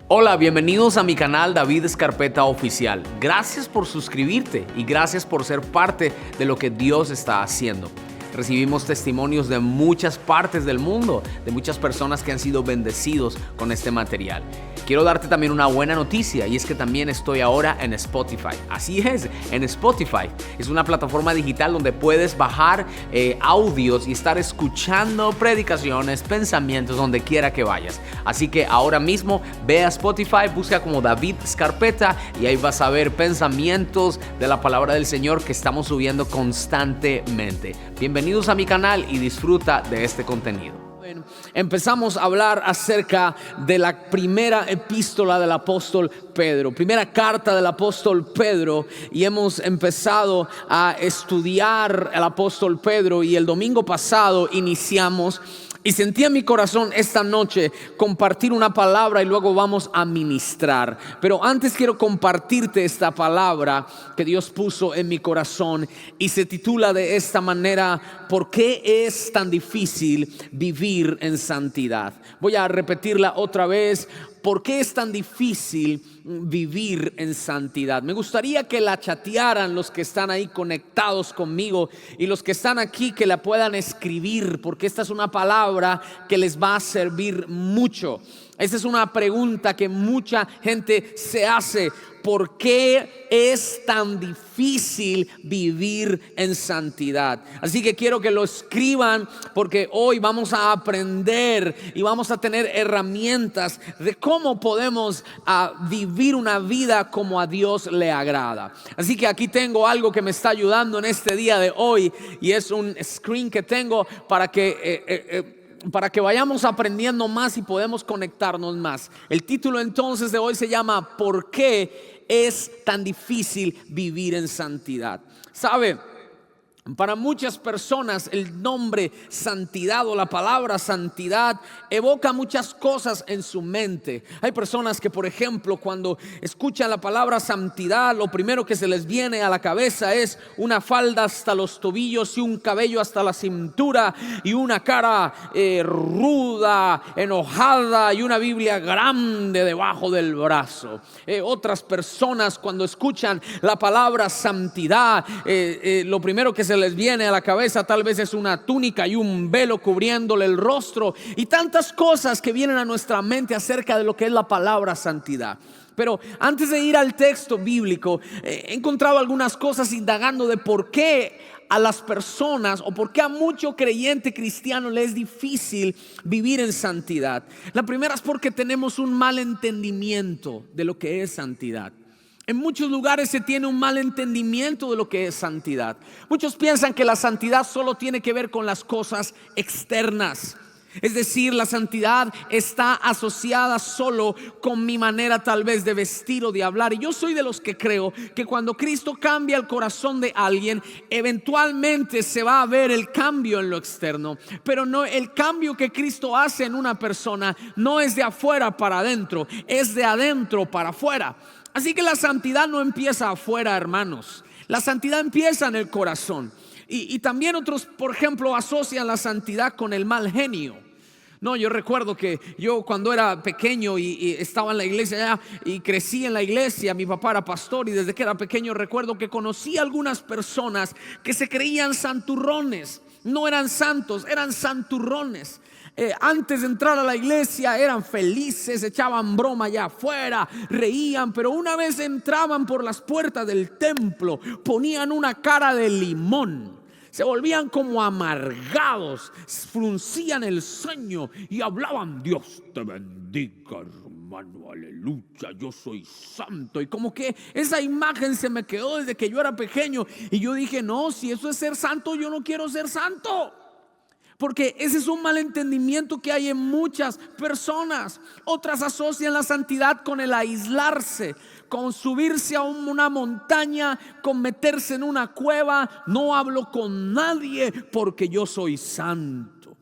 Hola, bienvenidos a mi canal David Escarpeta Oficial. Gracias por suscribirte y gracias por ser parte de lo que Dios está haciendo. Recibimos testimonios de muchas partes del mundo, de muchas personas que han sido bendecidos con este material. Quiero darte también una buena noticia y es que también estoy ahora en Spotify. Así es, en Spotify. Es una plataforma digital donde puedes bajar audios y estar escuchando predicaciones, pensamientos, donde quiera que vayas. Así que ahora mismo ve a Spotify, busca como David Escarpeta y ahí vas a ver pensamientos de la palabra del Señor que estamos subiendo constantemente. Bienvenidos a mi canal y disfruta de este contenido. Empezamos a hablar acerca de la primera epístola del apóstol Pedro, primera carta del apóstol Pedro, y hemos empezado a estudiar al apóstol Pedro y el domingo pasado iniciamos. Y sentí en mi corazón esta noche compartir una palabra y luego vamos a ministrar. Pero antes quiero compartirte esta palabra que Dios puso en mi corazón y se titula de esta manera: ¿por qué es tan difícil vivir en santidad? Voy a repetirla otra vez. ¿Por qué es tan difícil vivir en santidad? Me gustaría que la chatearan los que están ahí conectados conmigo y los que están aquí que la puedan escribir, porque esta es una palabra que les va a servir mucho. Esta es una pregunta que mucha gente se hace. ¿Por qué es tan difícil vivir en santidad? Así que quiero que lo escriban, porque hoy vamos a aprender y vamos a tener herramientas de cómo podemos vivir una vida como a Dios le agrada. Así que aquí tengo algo que me está ayudando en este día de hoy y es un screen que tengo para que vayamos aprendiendo más y podemos conectarnos más. El título entonces de hoy se llama ¿por qué es tan difícil vivir en santidad? ¿Sabe? Para muchas personas el nombre santidad o la palabra santidad evoca muchas cosas en su mente. Hay personas que, por ejemplo, cuando escuchan la palabra santidad, lo primero que se les viene a la cabeza es una falda hasta los tobillos y un cabello hasta la cintura y una cara ruda, enojada y una Biblia grande debajo del brazo. Otras personas cuando escuchan la palabra santidad, lo primero que se les viene a la cabeza tal vez es una túnica y un velo cubriéndole el rostro y tantas cosas que vienen a nuestra mente acerca de lo que es la palabra santidad. Pero antes de ir al texto bíblico, he encontrado algunas cosas indagando de por qué a las personas o por qué a mucho creyente cristiano le es difícil vivir en santidad. La primera es porque tenemos un mal entendimiento de lo que es santidad. En muchos lugares se tiene un mal entendimiento de lo que es santidad. Muchos piensan que la santidad solo tiene que ver con las cosas externas. Es decir, la santidad está asociada solo con mi manera tal vez de vestir o de hablar. Y yo soy de los que creo que cuando Cristo cambia el corazón de alguien, eventualmente se va a ver el cambio en lo externo. Pero no, el cambio que Cristo hace en una persona no es de afuera para adentro, es de adentro para afuera. Así que la santidad no empieza afuera, hermanos. La santidad empieza en el corazón. Y también otros, por ejemplo, asocian la santidad con el mal genio. No, yo recuerdo que yo cuando era pequeño y estaba en la iglesia allá y crecí en la iglesia, mi papá era pastor y desde que era pequeño recuerdo que conocí a algunas personas que se creían santurrones. No eran santos, eran santurrones. Antes de entrar a la iglesia eran felices, echaban broma allá afuera, reían, pero una vez entraban por las puertas del templo, ponían una cara de limón. Se volvían como amargados, fruncían el ceño y hablaban: Dios te bendiga, hermano, aleluya, yo soy santo. Y como que esa imagen se me quedó desde que yo era pequeño. Y yo dije: no, si eso es ser santo, yo no quiero ser santo. Porque ese es un malentendimiento que hay en muchas personas. Otras asocian la santidad con el aislarse, con subirse a una montaña, con meterse en una cueva. No hablo con nadie porque yo soy santo.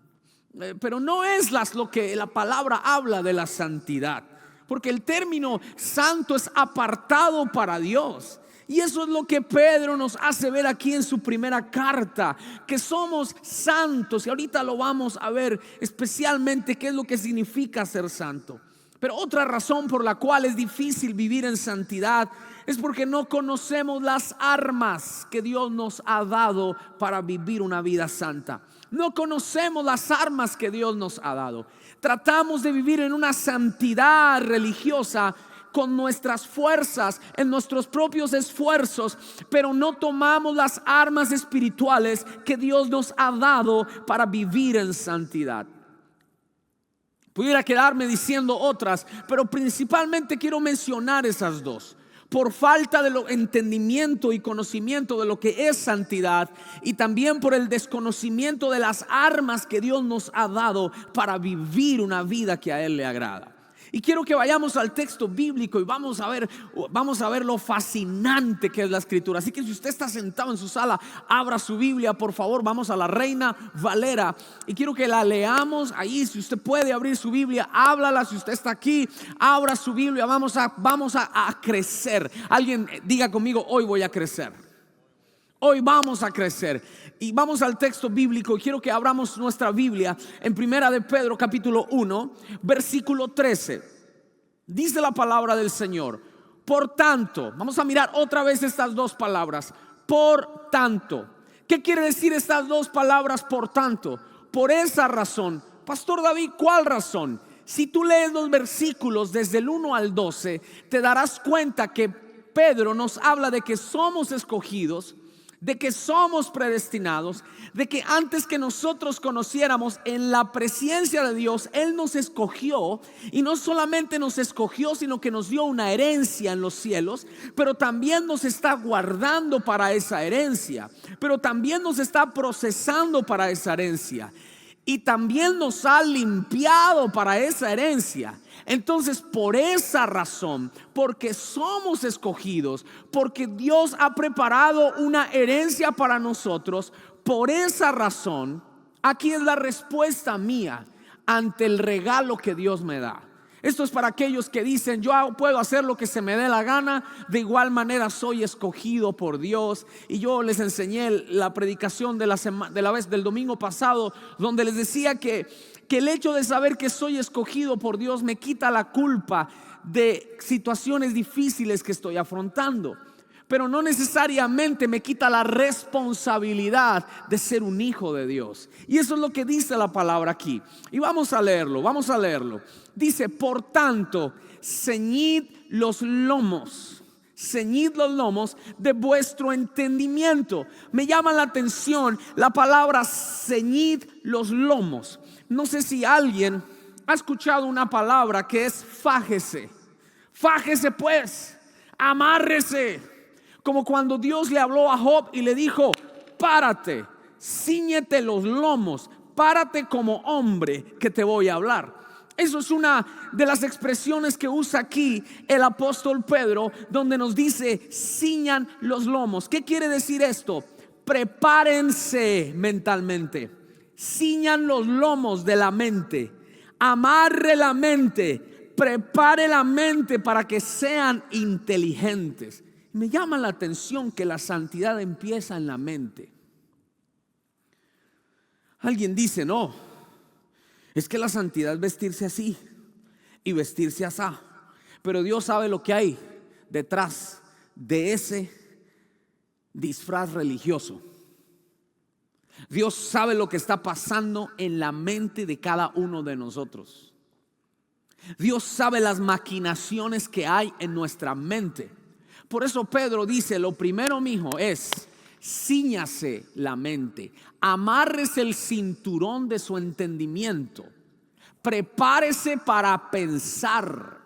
Pero no es lo que la palabra habla de la santidad, porque el término santo es apartado para Dios. Y eso es lo que Pedro nos hace ver aquí en su primera carta, que somos santos. Y ahorita lo vamos a ver especialmente qué es lo que significa ser santo. Pero otra razón por la cual es difícil vivir en santidad es porque no conocemos las armas que Dios nos ha dado para vivir una vida santa. No conocemos las armas que Dios nos ha dado. Tratamos de vivir en una santidad religiosa con nuestras fuerzas, en nuestros propios esfuerzos, pero no tomamos las armas espirituales que Dios nos ha dado para vivir en santidad. Pudiera quedarme diciendo otras, pero principalmente quiero mencionar esas dos. Por falta de entendimiento y conocimiento de lo que es santidad, y también por el desconocimiento de las armas que Dios nos ha dado para vivir una vida que a Él le agrada. Y quiero que vayamos al texto bíblico y vamos a ver lo fascinante que es la escritura. Así que si usted está sentado en su sala, abra su Biblia, por favor. Vamos a la Reina Valera y quiero que la leamos ahí. Si usted puede abrir su Biblia, háblala. Si usted está aquí, abra su Biblia. Vamos a crecer. Alguien diga conmigo: hoy voy a crecer. Hoy vamos a crecer. Y vamos al texto bíblico. Quiero que abramos nuestra Biblia en Primera de Pedro capítulo 1 versículo 13. Dice la palabra del Señor: por tanto, vamos a mirar otra vez estas dos palabras. Por tanto. ¿Qué quiere decir estas dos palabras por tanto? Por esa razón. Pastor David, ¿cuál razón? Si tú lees los versículos desde el 1 al 12, te darás cuenta que Pedro nos habla de que somos escogidos, de que somos predestinados, de que antes que nosotros conociéramos en la presencia de Dios, Él nos escogió. Y no solamente nos escogió, sino que nos dio una herencia en los cielos, pero también nos está guardando para esa herencia, pero también nos está procesando para esa herencia, y también nos ha limpiado para esa herencia. Entonces, por esa razón, porque somos escogidos, porque Dios ha preparado una herencia para nosotros, por esa razón, aquí es la respuesta mía ante el regalo que Dios me da. Esto es para aquellos que dicen: yo puedo hacer lo que se me dé la gana, de igual manera soy escogido por Dios. Y yo les enseñé la predicación del domingo pasado, donde les decía que el hecho de saber que soy escogido por Dios me quita la culpa de situaciones difíciles que estoy afrontando, pero no necesariamente me quita la responsabilidad de ser un hijo de Dios. Y eso es lo que dice la palabra aquí. Y vamos a leerlo. Dice: por tanto, ceñid los lomos de vuestro entendimiento. Me llama la atención la palabra ceñid los lomos. No sé si alguien ha escuchado una palabra que es fájese. Fájese pues, amárrese. Como cuando Dios le habló a Job y le dijo: párate, cíñete los lomos, párate como hombre que te voy a hablar. Eso es una de las expresiones que usa aquí el apóstol Pedro, donde nos dice: ciñan los lomos. ¿Qué quiere decir esto? Prepárense mentalmente. Ciñan los lomos de la mente. Amarre la mente. Prepare la mente para que sean inteligentes. Me llama la atención que la santidad empieza en la mente. Alguien dice: no, es que la santidad es vestirse así y vestirse asá. Pero Dios sabe lo que hay detrás de ese disfraz religioso. Dios sabe lo que está pasando en la mente de cada uno de nosotros. Dios sabe las maquinaciones que hay en nuestra mente. Por eso Pedro dice: lo primero, mijo, es cíñase la mente, amárrese el cinturón de su entendimiento, prepárese para pensar.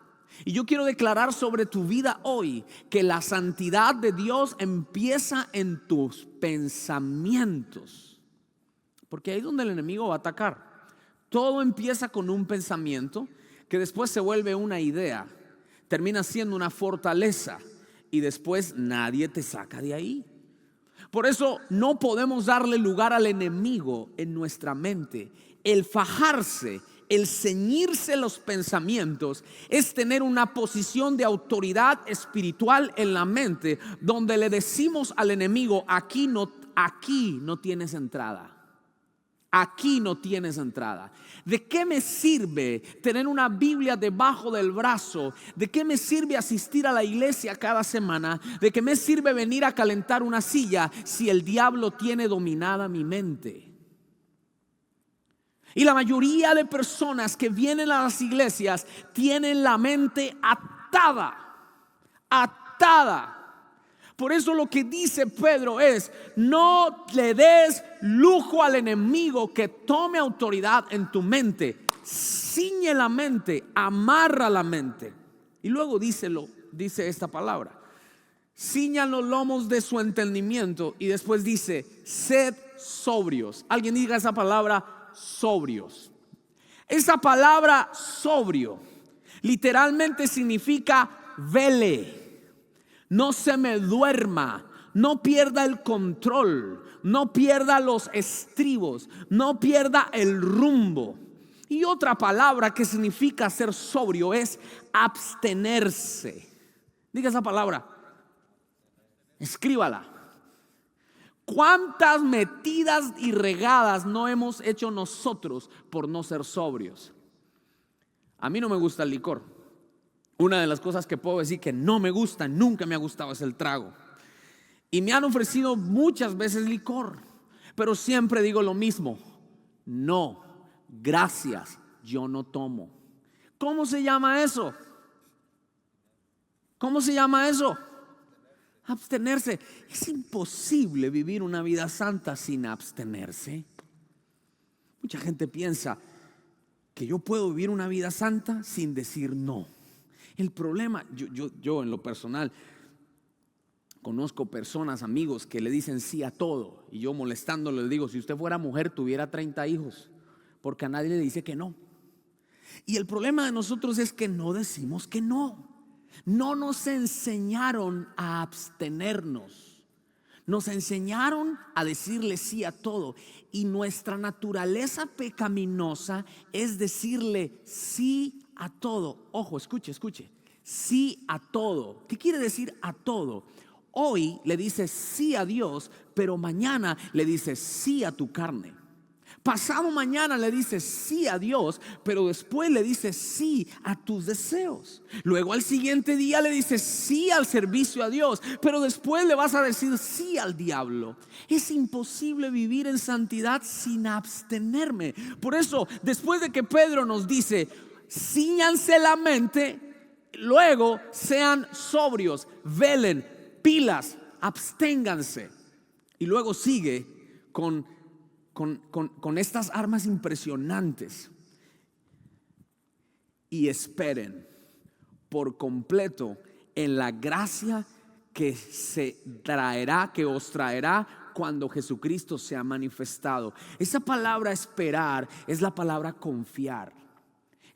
Y yo quiero declarar sobre tu vida hoy que la santidad de Dios empieza en tus pensamientos, porque ahí es donde el enemigo va a atacar. Todo empieza con un pensamiento que después se vuelve una idea, termina siendo una fortaleza, y después nadie te saca de ahí. Por eso no podemos darle lugar al enemigo en nuestra mente. El fajarse, el ceñirse los pensamientos, es tener una posición de autoridad espiritual en la mente, donde le decimos al enemigo: aquí no tienes entrada, aquí no tienes entrada. ¿De qué me sirve tener una Biblia debajo del brazo? ¿De qué me sirve asistir a la iglesia cada semana? ¿De qué me sirve venir a calentar una silla si el diablo tiene dominada mi mente? Y la mayoría de personas que vienen a las iglesias tienen la mente atada. Por eso lo que dice Pedro es: no le des lujo al enemigo que tome autoridad en tu mente. Ciñe la mente, amarra la mente. Y luego dice esta palabra: ciñan los lomos de su entendimiento. Y después dice: sed sobrios. Alguien diga esa palabra, sobrios. Esa palabra sobrio literalmente significa vele. No se me duerma, no pierda el control, no pierda los estribos, no pierda el rumbo. Y otra palabra que significa ser sobrio es abstenerse. Diga esa palabra, escríbala. ¿Cuántas metidas y regadas no hemos hecho nosotros por no ser sobrios? A mí no me gusta el licor. Una de las cosas que puedo decir que no me gusta, nunca me ha gustado, es el trago. Y me han ofrecido muchas veces licor, pero siempre digo lo mismo: no, gracias, yo no tomo. ¿Cómo se llama eso? ¿Cómo se llama eso? Abstenerse. Es imposible vivir una vida santa sin abstenerse. Mucha gente piensa que yo puedo vivir una vida santa sin decir no. El problema, yo en lo personal conozco personas, amigos, que le dicen sí a todo. Y yo molestándole le digo: si usted fuera mujer tuviera 30 hijos, porque a nadie le dice que no. Y el problema de nosotros es que no decimos que no. No nos enseñaron a abstenernos. Nos enseñaron a decirle sí a todo. Y nuestra naturaleza pecaminosa es decirle sí a todo. Ojo, escuche. Sí a todo. ¿Qué quiere decir a todo? Hoy le dices sí a Dios, pero mañana le dices sí a tu carne. Pasado mañana le dices sí a Dios, pero después le dices sí a tus deseos. Luego al siguiente día le dices sí al servicio a Dios, pero después le vas a decir sí al diablo. Es imposible vivir en santidad sin abstenerme. Por eso, después de que Pedro nos dice: cíñanse la mente, luego sean sobrios, velen, pilas, absténganse. Y luego sigue con estas armas impresionantes: y esperen por completo en la gracia que os traerá cuando Jesucristo sea manifestado. Esa palabra esperar es la palabra confiar.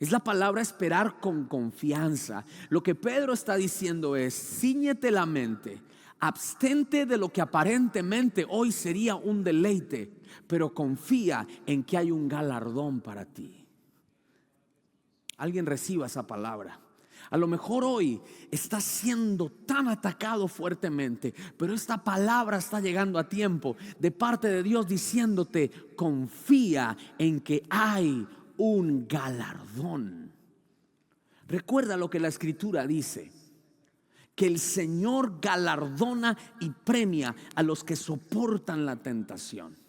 Es la palabra esperar con confianza. Lo que Pedro está diciendo es: cíñete la mente, abstente de lo que aparentemente hoy sería un deleite, pero confía en que hay un galardón para ti. Alguien reciba esa palabra. A lo mejor hoy estás siendo tan atacado fuertemente, pero esta palabra está llegando a tiempo de parte de Dios diciéndote: confía en que hay un galardón. Recuerda lo que la Escritura dice: que el Señor galardona y premia a los que soportan la tentación.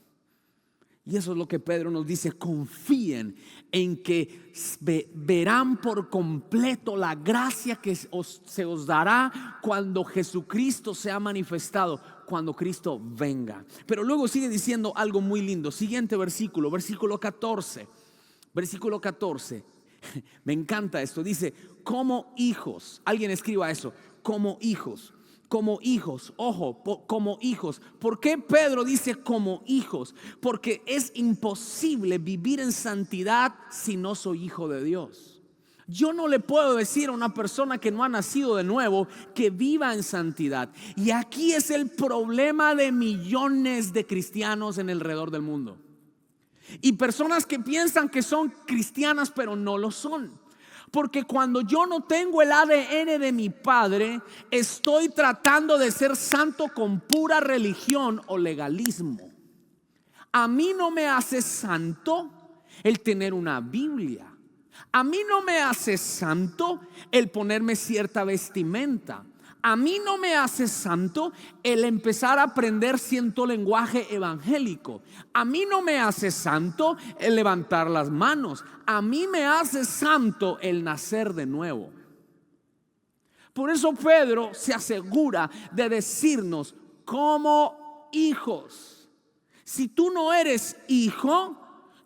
Y eso es lo que Pedro nos dice: confíen en que verán por completo la gracia que se os dará cuando Jesucristo sea manifestado, cuando Cristo venga. Pero luego sigue diciendo algo muy lindo. Siguiente versículo, versículo 14. Versículo 14. Me encanta esto. Dice: como hijos. Alguien escriba eso: como hijos. Como hijos, ojo, como hijos. ¿Por qué Pedro dice como hijos? Porque es imposible vivir en santidad si no soy hijo de Dios. Yo no le puedo decir a una persona que no ha nacido de nuevo que viva en santidad. Y aquí es el problema de millones de cristianos en alrededor del mundo. Y personas que piensan que son cristianas pero no lo son. Porque cuando yo no tengo el ADN de mi padre, estoy tratando de ser santo con pura religión o legalismo. A mí no me hace santo el tener una Biblia. A mí no me hace santo el ponerme cierta vestimenta. A mí no me hace santo el empezar a aprender cierto lenguaje evangélico. A mí no me hace santo el levantar las manos. A mí me hace santo el nacer de nuevo. Por eso Pedro se asegura de decirnos como hijos. Si tú no eres hijo,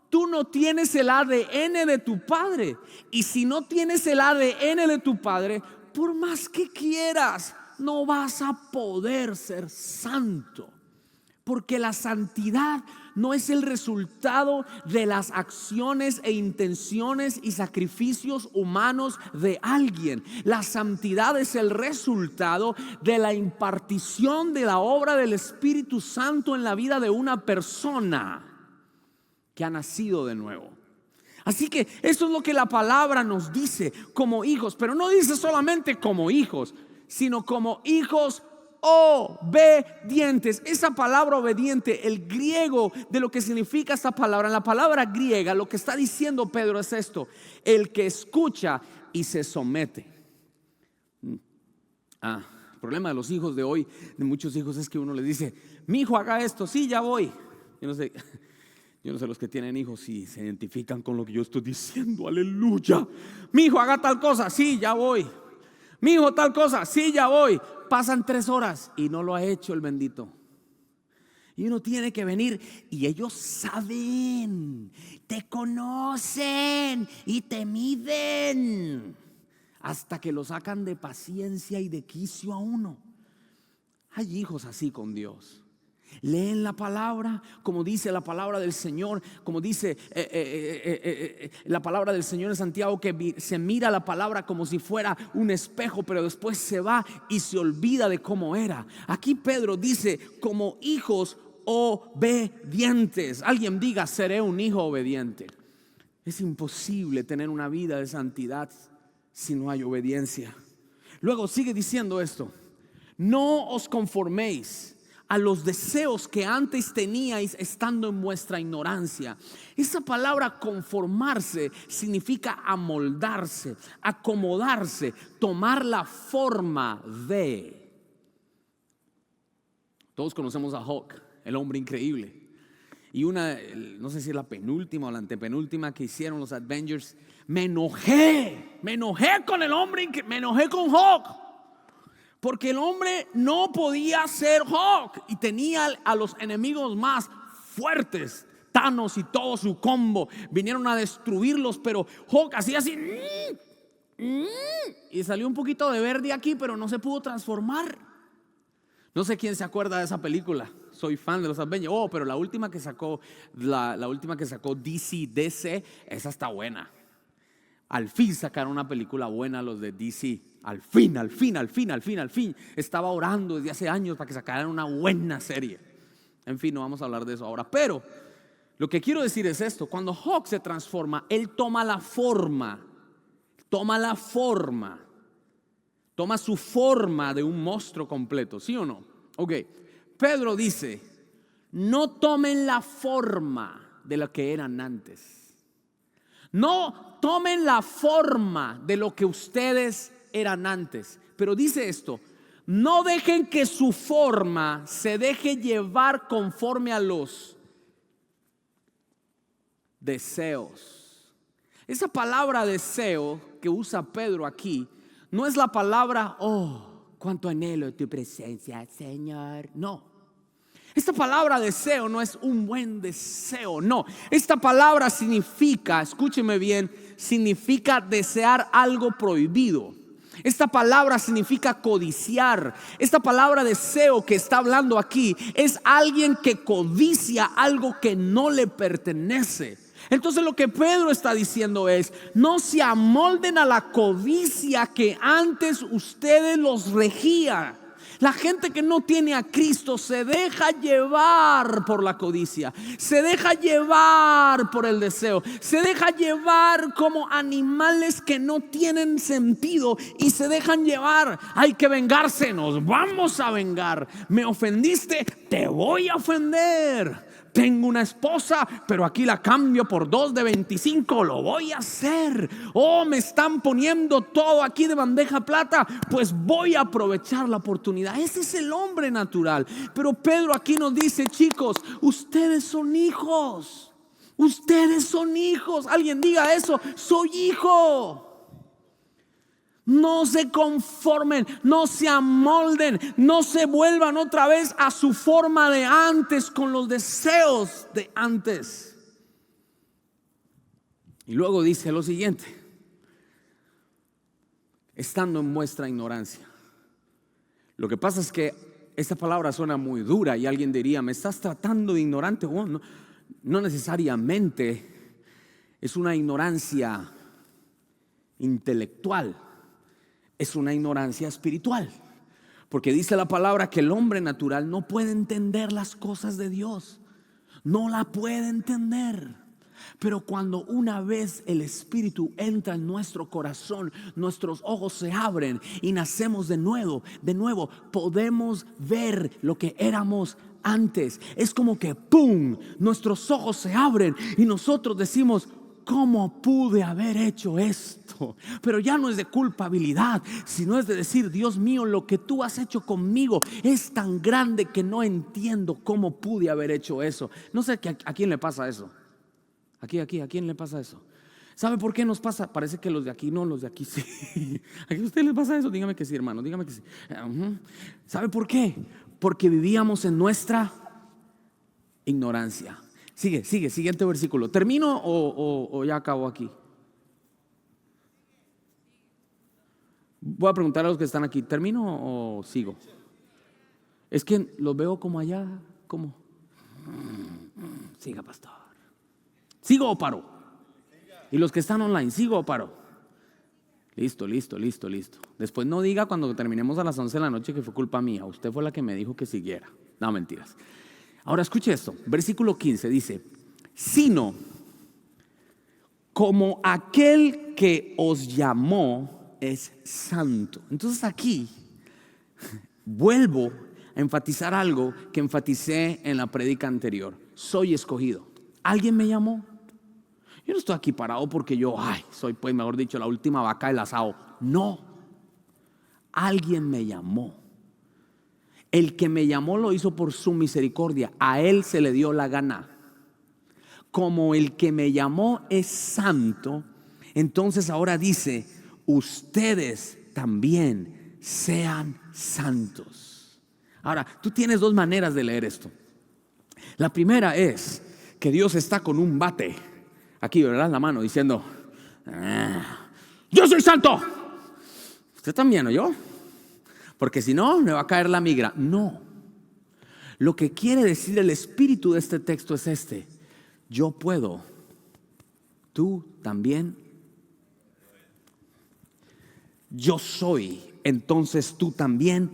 tú no tienes el ADN de tu padre. Y si no tienes el ADN de tu padre, por más que quieras, no vas a poder ser santo. Porque la santidad no es el resultado de las acciones e intenciones y sacrificios humanos de alguien. La santidad es el resultado de la impartición de la obra del Espíritu Santo en la vida de una persona que ha nacido de nuevo. Así que eso es lo que la palabra nos dice como hijos, pero no dice solamente como hijos, sino como hijos obedientes. Esa palabra obediente, el griego de lo que significa esta palabra, en la palabra griega lo que está diciendo Pedro es esto: el que escucha y se somete. El problema de los hijos de hoy, de muchos hijos, es que uno les dice: mi hijo haga esto, sí, ya voy. Yo no sé los que tienen hijos si se identifican con lo que yo estoy diciendo. Aleluya. Mi hijo haga tal cosa, sí, ya voy. Mi hijo tal cosa, sí, ya voy. Pasan 3 horas y no lo ha hecho el bendito. Y uno tiene que venir, y ellos saben, te conocen y te miden, hasta que lo sacan de paciencia y de quicio a uno. Hay hijos así con Dios. Leen la palabra como dice la palabra del Señor, como dice la palabra del Señor en Santiago, que se mira la palabra como si fuera un espejo, pero después se va y se olvida de cómo era. Aquí Pedro dice como hijos obedientes. Alguien diga: seré un hijo obediente. Es imposible tener una vida de santidad si no hay obediencia. Luego sigue diciendo esto: no os conforméis a los deseos que antes teníais estando en vuestra ignorancia. Esa palabra conformarse significa amoldarse, acomodarse, tomar la forma de. Todos conocemos a Hulk, el hombre increíble. Y no sé si es la penúltima o la antepenúltima que hicieron los Avengers, me enojé con el hombre, me enojé con Hulk. Porque el hombre no podía ser Hulk y tenía a los enemigos más fuertes, Thanos y todo su combo, vinieron a destruirlos, pero Hulk hacía así y salió un poquito de verde aquí, pero no se pudo transformar. No sé quién se acuerda de esa película. Soy fan de los Avengers. Pero la última que sacó DC, esa está buena. Al fin sacaron una película buena los de DC. Al fin. Estaba orando desde hace años para que sacaran una buena serie. En fin, no vamos a hablar de eso ahora. Pero lo que quiero decir es esto: cuando Hulk se transforma, él toma su forma de un monstruo completo, ¿sí o no? Ok, Pedro dice: no tomen la forma de lo que eran antes. No tomen la forma de lo que ustedes eran antes. Pero dice esto: no dejen que su forma se deje llevar conforme a los deseos. Esa palabra deseo que usa Pedro aquí no es la palabra cuánto anhelo tu presencia, Señor. No. Esta palabra deseo no es un buen deseo, no. Esta palabra significa, escúcheme bien, significa desear algo prohibido. Esta palabra significa codiciar. Esta palabra deseo que está hablando aquí es alguien que codicia algo que no le pertenece. Entonces lo que Pedro está diciendo es: no se amolden a la codicia que antes ustedes los regía. La gente que no tiene a Cristo se deja llevar por la codicia, se deja llevar por el deseo, se deja llevar como animales que no tienen sentido y se dejan llevar. Hay que vengarse, nos vamos a vengar. Me ofendiste, te voy a ofender. tengo una esposa, pero aquí la cambio por 2 de 25, lo voy a hacer. Oh, me están poniendo todo aquí de bandeja plata, pues voy a aprovechar la oportunidad. Ese es el hombre natural. Pero Pedro aquí nos dice, chicos, ustedes son hijos. Ustedes son hijos. Alguien diga eso, soy hijo. No se conformen, no se amolden, no se vuelvan otra vez a su forma de antes, con los deseos de antes. Y luego dice lo siguiente: estando en vuestra ignorancia. Lo que pasa es que esta palabra suena muy dura y alguien diría, ¿me estás tratando de ignorante? Bueno, no necesariamente es una ignorancia intelectual. Es una ignorancia espiritual, porque dice la palabra que el hombre natural no puede entender las cosas de Dios, no la puede entender. Pero cuando una vez el Espíritu entra en nuestro corazón, nuestros ojos se abren y nacemos de nuevo, podemos ver lo que éramos antes. Es como que ¡pum!, nuestros ojos se abren y nosotros decimos, ¿cómo pude haber hecho esto? Pero ya no es de culpabilidad, sino es de decir, Dios mío, lo que tú has hecho conmigo es tan grande que no entiendo cómo pude haber hecho eso. No sé a quién le pasa eso. ¿A quién le pasa eso? ¿Sabe por qué nos pasa? Parece que los de aquí no, los de aquí sí. ¿A usted les pasa eso? Dígame que sí, hermano, dígame que sí. ¿Sabe por qué? Porque vivíamos en nuestra ignorancia. Sigue, siguiente versículo. ¿Termino o ya acabo aquí? Voy a preguntar a los que están aquí, ¿termino o sigo? Es que los veo como allá, como. Siga, pastor. ¿Sigo o paro? Y los que están online, ¿sigo o paro? Listo. Después no diga cuando terminemos a las 11 de la noche que fue culpa mía. Usted fue la que me dijo que siguiera. No, mentiras. Ahora escuche esto, versículo 15 dice, sino como aquel que os llamó es santo. Entonces aquí vuelvo a enfatizar algo que enfaticé en la prédica anterior. Soy escogido. ¿Alguien me llamó? Yo no estoy aquí parado porque yo, soy pues mejor dicho la última vaca del asado. No, alguien me llamó. El que me llamó lo hizo por su misericordia. A él se le dio la gana. Como el que me llamó es santo, entonces ahora dice, ustedes también sean santos. Ahora, tú tienes dos maneras de leer esto. La primera es que Dios está con un bate, aquí, ¿verdad? La mano diciendo, yo soy santo. Usted también, ¿o yo? Porque si no, me va a caer la migra. No. Lo que quiere decir el espíritu de este texto es este: yo puedo, tú también. Yo soy, entonces tú también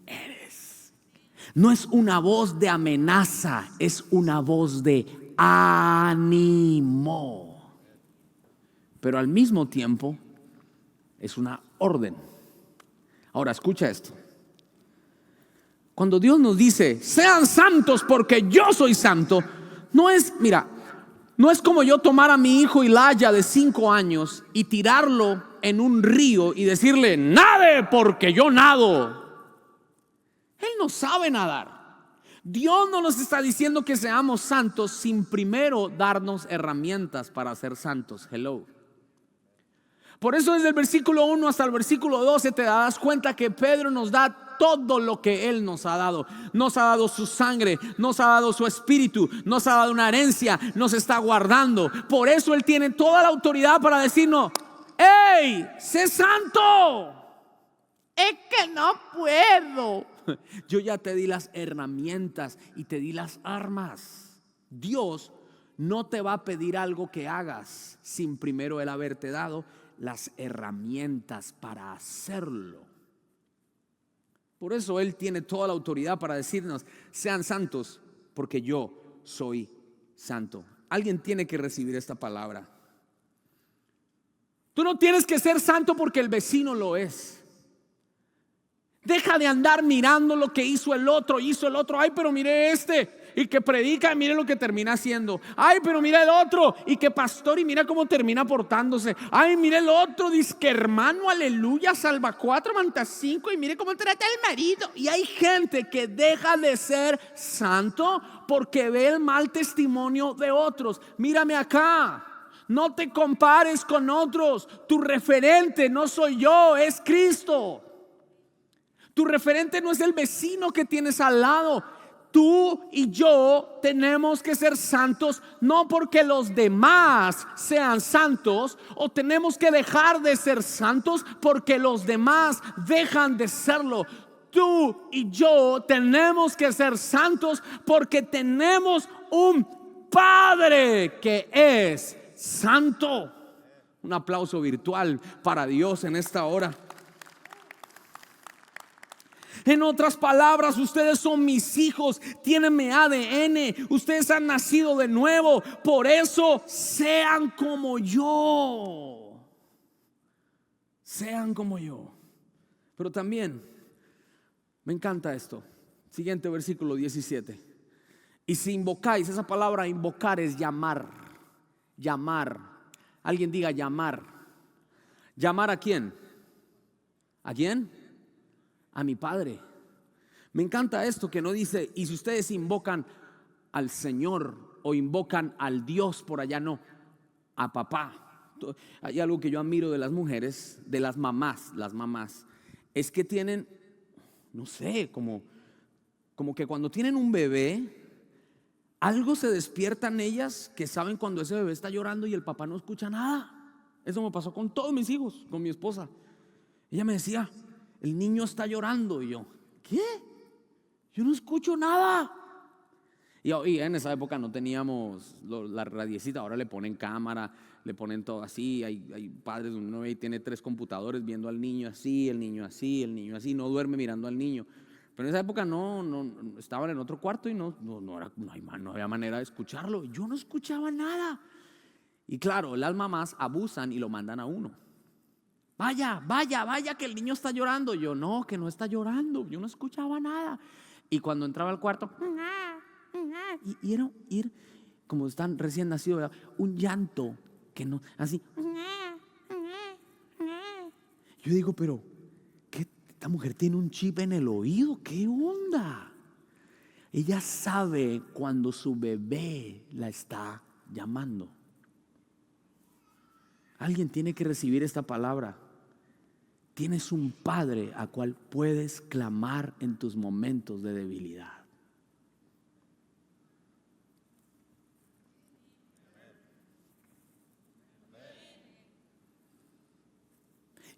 eres. No es una voz de amenaza, es una voz de ánimo. Pero al mismo tiempo es una orden. Ahora escucha esto. Cuando Dios nos dice, sean santos porque yo soy santo, no es como yo tomar a mi hijo Ilaya de 5 años y tirarlo en un río y decirle, nade porque yo nado. Él no sabe nadar. Dios no nos está diciendo que seamos santos sin primero darnos herramientas para ser santos. Hello. Por eso desde el versículo 1 hasta el versículo 12 te das cuenta que Pedro nos da todo lo que Él nos ha dado. Nos ha dado su sangre, nos ha dado su espíritu, nos ha dado una herencia, nos está guardando. Por eso Él tiene toda la autoridad para decirnos, ¡hey, sé santo! Es que no puedo. Yo ya te di las herramientas y te di las armas. Dios no te va a pedir algo que hagas sin primero Él haberte dado las herramientas para hacerlo. Por eso Él tiene toda la autoridad para decirnos, sean santos porque yo soy santo. Alguien tiene que recibir esta palabra. Tú no tienes que ser santo porque el vecino lo es. Deja de andar mirando lo que hizo el otro. Ay, pero mire este. y que predica y mire lo que termina haciendo. Ay, pero mira el otro, y que pastor y mira cómo termina portándose. Ay, mire el otro, dice que hermano, aleluya, salva 4, manta 5 y mire cómo trata al marido. Y hay gente que deja de ser santo porque ve el mal testimonio de otros. Mírame acá. No te compares con otros. Tu referente no soy yo, es Cristo. Tu referente no es el vecino que tienes al lado. Tú y yo tenemos que ser santos, no porque los demás sean santos, o tenemos que dejar de ser santos porque los demás dejan de serlo. Tú y yo tenemos que ser santos porque tenemos un Padre que es santo. Un aplauso virtual para Dios en esta hora. En otras palabras, ustedes son mis hijos, tienen mi ADN, ustedes han nacido de nuevo, por eso sean como yo. Sean como yo. Pero también me encanta esto. Siguiente versículo 17. Y si invocáis, esa palabra invocar es llamar. Llamar. Alguien diga llamar. ¿Llamar a quién? ¿A quién? A mi Padre. Me encanta esto que no dice, y si ustedes invocan al Señor o invocan al Dios por allá, no, a papá. Hay algo que yo admiro de las mujeres, de las mamás, es que tienen, no sé, como que cuando tienen un bebé, algo se despierta en ellas que saben cuando ese bebé está llorando y el papá no escucha nada. Eso me pasó con todos mis hijos, con mi esposa. Ella me decía, el niño está llorando. Y yo, ¿qué? Yo no escucho nada. Y en esa época no teníamos la radiecita. Ahora le ponen cámara, le ponen todo así. Hay padres donde uno ve y tiene 3 computadores viendo al niño así, el niño así, el niño así. No duerme mirando al niño. Pero en esa época no estaban en otro cuarto y no había manera de escucharlo. Yo no escuchaba nada. Y claro, las mamás abusan y lo mandan a uno. Vaya, que el niño está llorando. Yo no, que no está llorando. Yo no escuchaba nada. Y cuando entraba al cuarto, y era como están recién nacidos, ¿verdad? Un llanto que no, así. Yo digo, pero esta mujer tiene un chip en el oído. ¿Qué onda? Ella sabe cuando su bebé la está llamando. Alguien tiene que recibir esta palabra. Tienes un Padre a cual puedes clamar en tus momentos de debilidad.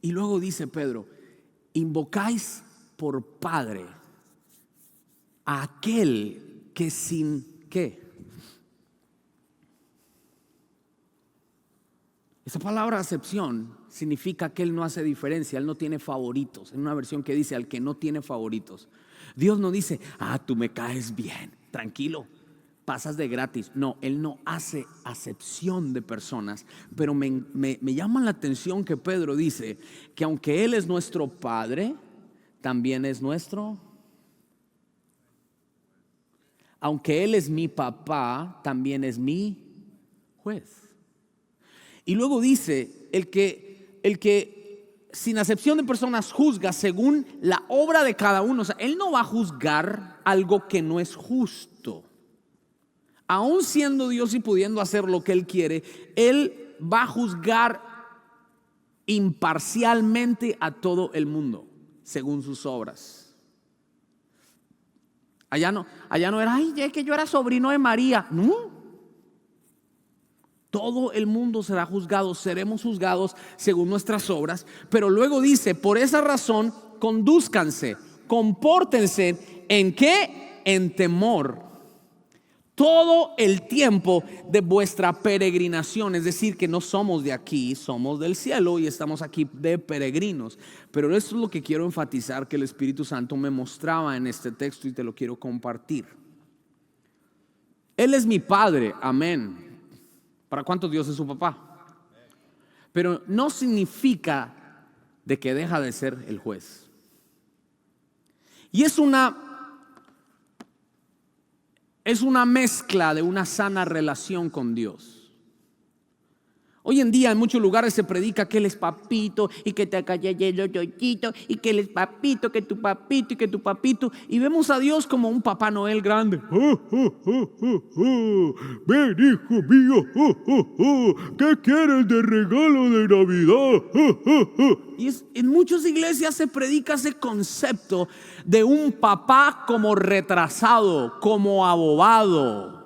Y luego dice Pedro, invocáis por Padre a aquel que sin ¿qué? Esa palabra acepción significa que Él no hace diferencia, Él no tiene favoritos. En una versión que dice al que no tiene favoritos. Dios no dice, tú me caes bien, tranquilo, pasas de gratis. No, Él no hace acepción de personas. Pero me llama la atención que Pedro dice que aunque Él es nuestro Padre, también es nuestro. Aunque Él es mi papá, también es mi juez. Y luego dice, el que sin acepción de personas juzga según la obra de cada uno. O sea, Él no va a juzgar algo que no es justo. Aún siendo Dios y pudiendo hacer lo que Él quiere, Él va a juzgar imparcialmente a todo el mundo, según sus obras. Allá no era, es que yo era sobrino de María. No. Todo el mundo será juzgado, seremos juzgados según nuestras obras. Pero luego dice, por esa razón, condúzcanse, compórtense, ¿en qué? En temor. Todo el tiempo de vuestra peregrinación, es decir, que no somos de aquí, somos del cielo y estamos aquí de peregrinos. Pero esto es lo que quiero enfatizar, que el Espíritu Santo me mostraba en este texto y te lo quiero compartir. Él es mi Padre, amén. ¿Para cuántos Dios es su papá? Pero no significa de que deja de ser el juez. Y es es una mezcla de una sana relación con Dios. Hoy en día en muchos lugares se predica que Él es papito y que te calles los yoyitos y que Él es papito, que tu papito y que tu papito. Y vemos a Dios como un Papá Noel grande. Ven, hijo mío, ¿qué quieres de regalo de Navidad? Y en muchas iglesias se predica ese concepto de un papá como retrasado, como abobado.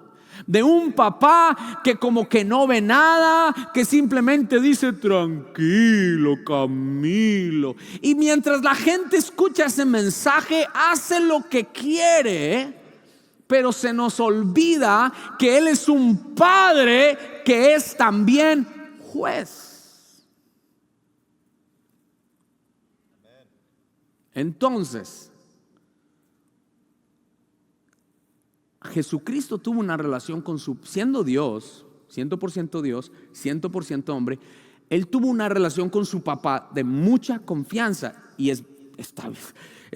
De un papá que como que no ve nada, que simplemente dice tranquilo, Camilo. Y mientras la gente escucha ese mensaje, hace lo que quiere, pero se nos olvida que Él es un padre que es también juez. Entonces, Jesucristo tuvo una relación con siendo Dios, 100% Dios, 100% hombre. Él tuvo una relación con su papá de mucha confianza. Y es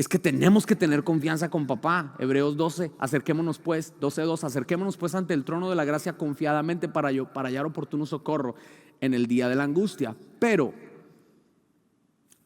que tenemos que tener confianza con papá. Hebreos 12, acerquémonos pues, 12:2, acerquémonos pues ante el trono de la gracia confiadamente para hallar oportuno socorro en el día de la angustia. Pero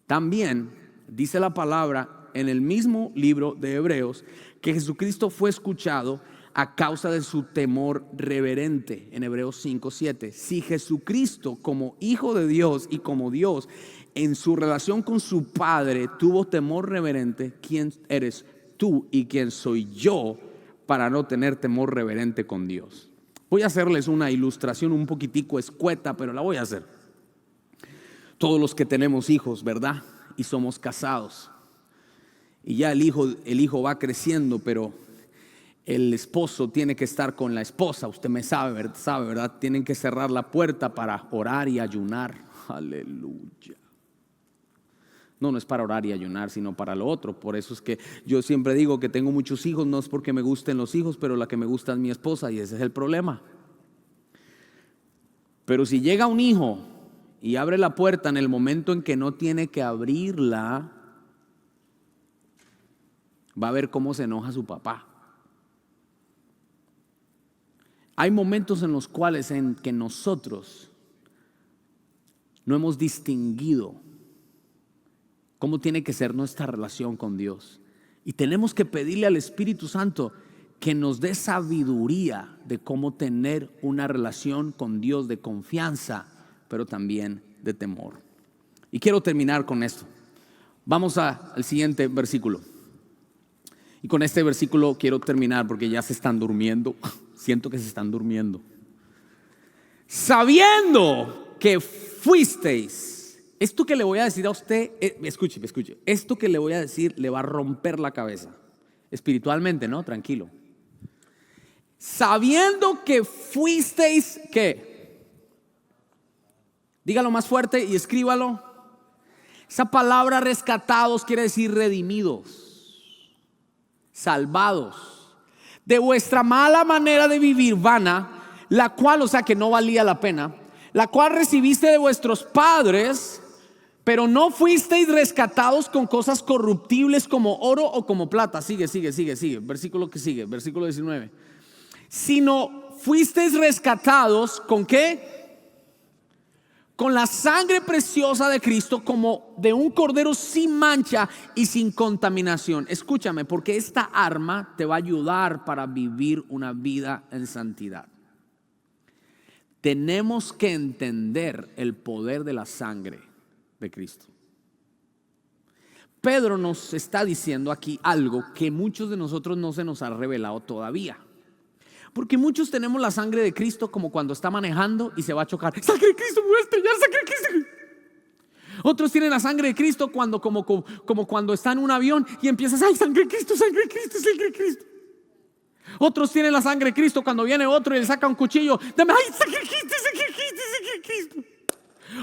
también dice la palabra en el mismo libro de Hebreos que Jesucristo fue escuchado a causa de su temor reverente, en Hebreos 5:7. Si Jesucristo, como Hijo de Dios y como Dios, en su relación con su Padre tuvo temor reverente, ¿quién eres tú y quién soy yo para no tener temor reverente con Dios? Voy a hacerles una ilustración un poquitico escueta, pero la voy a hacer. Todos los que tenemos hijos, ¿verdad? Y somos casados. Y ya el hijo va creciendo, pero el esposo tiene que estar con la esposa. Usted me sabe, ¿verdad? Tienen que cerrar la puerta para orar y ayunar. Aleluya. No es para orar y ayunar, sino para lo otro. Por eso es que yo siempre digo que tengo muchos hijos. No es porque me gusten los hijos, pero la que me gusta es mi esposa, y ese es el problema. Pero si llega un hijo y abre la puerta en el momento en que no tiene que abrirla, va a ver cómo se enoja su papá. Hay momentos en los cuales en que nosotros no hemos distinguido cómo tiene que ser nuestra relación con Dios. Y tenemos que pedirle al Espíritu Santo que nos dé sabiduría de cómo tener una relación con Dios de confianza, pero también de temor. Y quiero terminar con esto. Vamos al siguiente versículo. Y con este versículo quiero terminar porque ya se están durmiendo. Siento que se están durmiendo. Sabiendo que fuisteis. Esto que le voy a decir a usted, escuche. Esto que le voy a decir le va a romper la cabeza. Espiritualmente, ¿no? Tranquilo. Sabiendo que fuisteis, ¿qué? Dígalo más fuerte y escríbalo. Esa palabra rescatados quiere decir redimidos, salvados de vuestra mala manera de vivir vana, la cual, o sea que no valía la pena, la cual recibiste de vuestros padres, pero no fuisteis rescatados con cosas corruptibles como oro o como plata. Sigue. Versículo que sigue, versículo 19. Sino fuisteis rescatados ¿con qué? Con la sangre preciosa de Cristo, como de un cordero sin mancha y sin contaminación. Escúchame, porque esta arma te va a ayudar para vivir una vida en santidad. Tenemos que entender el poder de la sangre de Cristo. Pedro nos está diciendo aquí algo que muchos de nosotros no se nos ha revelado todavía. Porque muchos tenemos la sangre de Cristo como cuando está manejando y se va a chocar. ¡Sangre de Cristo, me voy a estrellar! ¡Sangre de Cristo! Otros tienen la sangre de Cristo como cuando está en un avión y empiezas: ¡ay, sangre de Cristo, sangre de Cristo, sangre de Cristo! Otros tienen la sangre de Cristo cuando viene otro y le saca un cuchillo. ¡Dame! ¡Ay, sangre de Cristo, sangre de Cristo, sangre de Cristo!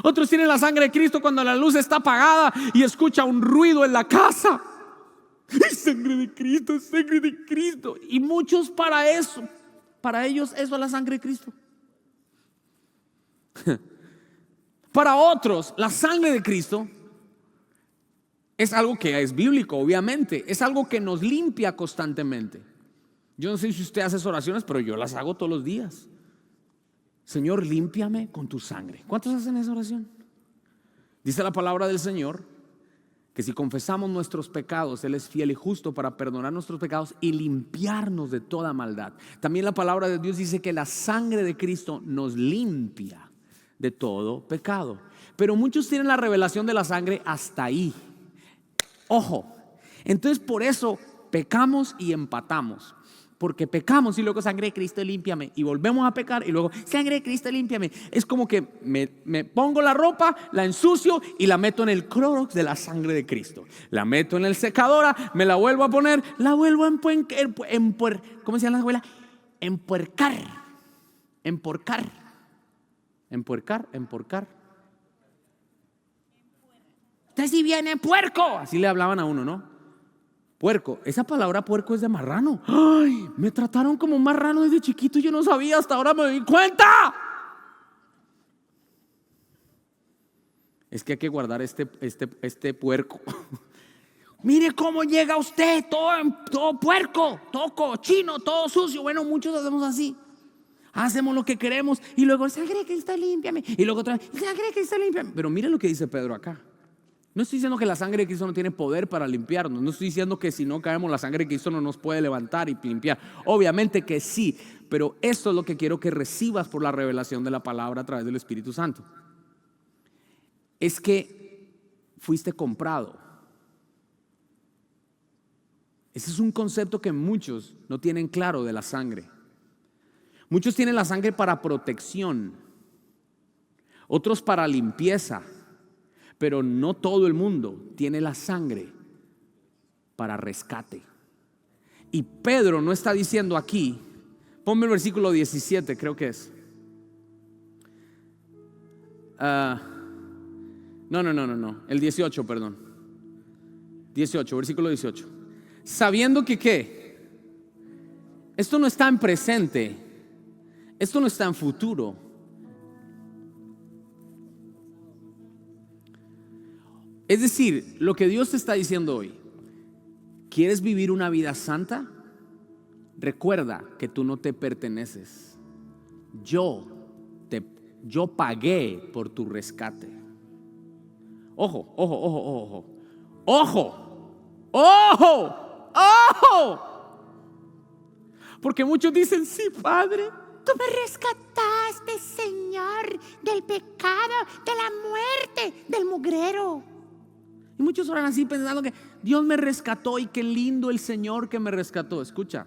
Otros tienen la sangre de Cristo cuando la luz está apagada y escucha un ruido en la casa. ¡Ay, sangre de Cristo, sangre de Cristo! Y muchos para ellos eso es la sangre de Cristo. Para otros, la sangre de Cristo es algo que es bíblico, obviamente. Es algo que nos limpia constantemente. Yo no sé si usted hace esas oraciones, pero yo las hago todos los días. Señor, límpiame con tu sangre. ¿Cuántos hacen esa oración? Dice la palabra del Señor que si confesamos nuestros pecados, Él es fiel y justo para perdonar nuestros pecados y limpiarnos de toda maldad. También la palabra de Dios dice que la sangre de Cristo nos limpia de todo pecado. Pero muchos tienen la revelación de la sangre hasta ahí. Ojo, entonces por eso pecamos y empatamos. Porque pecamos y luego sangre de Cristo límpiame, y volvemos a pecar y luego sangre de Cristo límpiame. Es como que me pongo la ropa, la ensucio y la meto en el Clorox de la sangre de Cristo. La meto en el secadora, me la vuelvo a poner, la vuelvo a ¿cómo se llama la abuela? Empuercar. Usted sí viene puerco. Así le hablaban a uno, ¿no? Puerco, esa palabra puerco es de marrano. Ay, me trataron como marrano desde chiquito y yo no sabía, hasta ahora me di cuenta. Es que hay que guardar este puerco. Mire cómo llega usted, todo puerco, todo cochino, todo sucio. Bueno, muchos hacemos así. Hacemos lo que queremos y luego sangre de Cristo límpiame. Y luego otra vez, sangre de Cristo límpiame. Pero mire lo que dice Pedro acá. No estoy diciendo que la sangre de Cristo no tiene poder para limpiarnos. No estoy diciendo que si no caemos la sangre de Cristo no nos puede levantar y limpiar. Obviamente que sí, pero esto es lo que quiero que recibas por la revelación de la palabra a través del Espíritu Santo. Es que fuiste comprado. Ese es un concepto que muchos no tienen claro de la sangre. Muchos tienen la sangre para protección, otros para limpieza. Pero no todo el mundo tiene la sangre para rescate. Y Pedro no está diciendo aquí, ponme el versículo 17, creo que es. No, el 18, perdón. 18, versículo 18. Sabiendo que ¿qué? Esto no está en presente, esto no está en futuro. Es decir, lo que Dios te está diciendo hoy, ¿quieres vivir una vida santa? Recuerda que tú no te perteneces. Yo pagué por tu rescate. Ojo. Porque muchos dicen, sí, Padre, tú me rescataste, Señor, del pecado, de la muerte, del mugrero. Y muchos oran así pensando que Dios me rescató y qué lindo el Señor que me rescató. Escucha,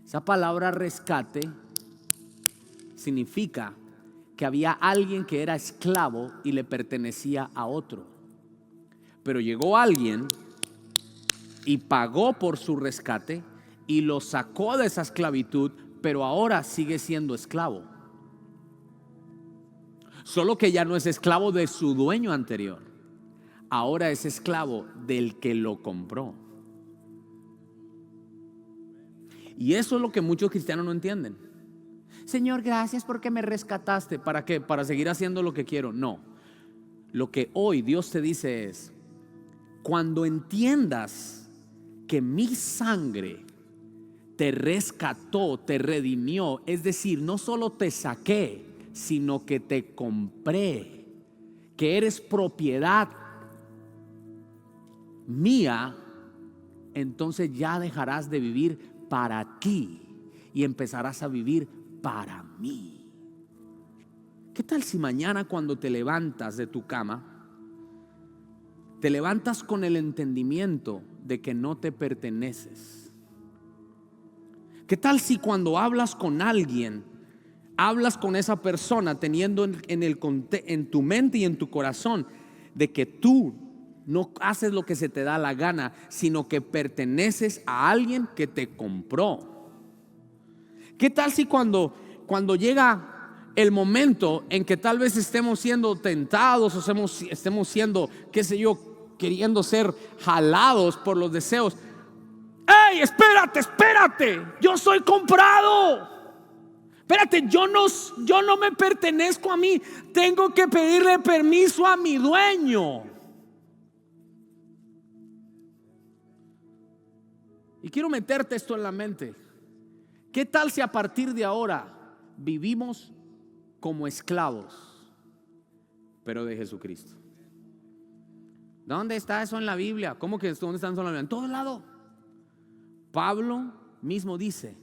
esa palabra rescate significa que había alguien que era esclavo y le pertenecía a otro. Pero llegó alguien y pagó por su rescate y lo sacó de esa esclavitud, pero ahora sigue siendo esclavo. Solo que ya no es esclavo de su dueño anterior. Ahora es esclavo del que lo compró. Y eso es lo que muchos cristianos no entienden. Señor, gracias porque me rescataste. ¿Para qué? ¿Para seguir haciendo lo que quiero? No. Lo que hoy Dios te dice es, cuando entiendas que mi sangre te rescató, te redimió, es decir, no solo te saqué, sino que te compré, que eres propiedad mía, entonces ya dejarás de vivir para ti y empezarás a vivir para mí. ¿Qué tal si mañana cuando te levantas de tu cama, te levantas con el entendimiento de que no te perteneces? ¿Qué tal si cuando hablas con alguien, hablas con esa persona teniendo en tu mente y en tu corazón de que tú no haces lo que se te da la gana, sino que perteneces a alguien que te compró? ¿Qué tal si cuando llega el momento en que tal vez estemos siendo tentados o estemos siendo, qué sé yo, queriendo ser jalados por los deseos? ¡Ey, espérate! Yo soy comprado. Espérate, yo no me pertenezco a mí. Tengo que pedirle permiso a mi dueño. Y quiero meterte esto en la mente. ¿Qué tal si a partir de ahora vivimos como esclavos, pero de Jesucristo? ¿Dónde está eso en la Biblia? ¿Cómo que dónde está eso en la Biblia? En todo lado. Pablo mismo dice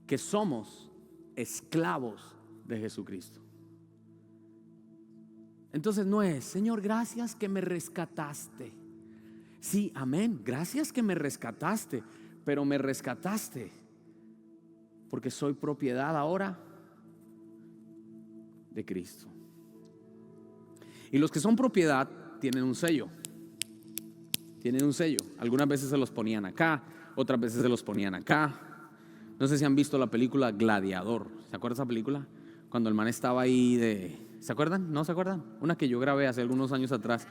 que somos esclavos de Jesucristo. Entonces no es, Señor, gracias que me rescataste. Sí, amén, gracias que me rescataste, pero me rescataste porque soy propiedad ahora de Cristo. Y los que son propiedad tienen un sello. Tienen un sello. Algunas veces se los ponían acá, otras veces se los ponían acá. No sé si han visto la película Gladiador. ¿Se acuerdan de esa película? Cuando el man estaba ahí ¿se acuerdan? ¿No se acuerdan? Una que yo grabé hace algunos años atrás.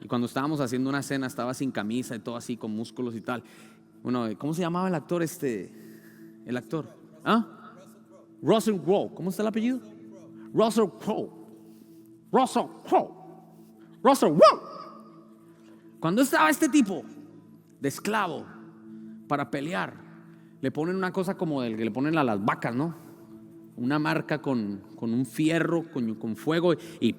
Y cuando estábamos haciendo una cena estaba sin camisa y todo así con músculos y tal. Bueno, ¿cómo se llamaba el actor El actor. ¿Ah? Russell Crowe. ¿Cómo está el apellido? Russell Crowe. Russell Crowe. Russell Crowe. Cuando estaba este tipo de esclavo para pelear, le ponen una cosa como el que le ponen a las vacas, ¿no? Una marca con un fierro, con fuego y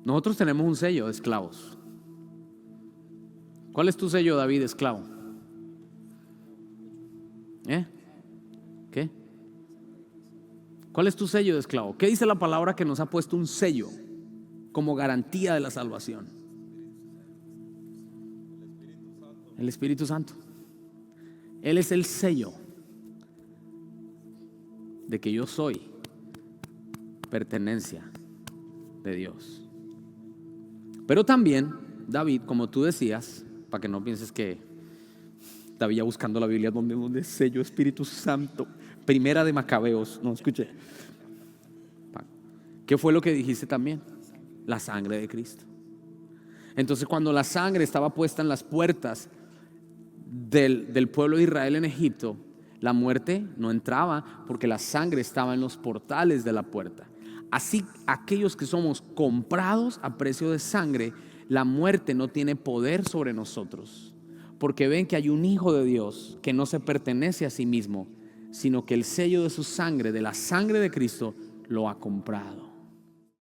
nosotros tenemos un sello de esclavos. ¿Cuál es tu sello, David, esclavo? ¿Qué? ¿Cuál es tu sello de esclavo? ¿Qué dice la palabra que nos ha puesto un sello como garantía de la salvación? El Espíritu Santo. Él es el sello de que yo soy pertenencia de Dios. Pero también, David, como tú decías, para que no pienses que estaba ya buscando la Biblia donde sello Espíritu Santo, Primera de Macabeos, no, escuche. ¿Qué fue lo que dijiste también? La sangre de Cristo. Entonces, cuando la sangre estaba puesta en las puertas del pueblo de Israel en Egipto, la muerte no entraba porque la sangre estaba en los portales de la puerta. Así, aquellos que somos comprados a precio de sangre, la muerte no tiene poder sobre nosotros, porque ven que hay un hijo de Dios que no se pertenece a sí mismo, sino que el sello de su sangre, de la sangre de Cristo, lo ha comprado.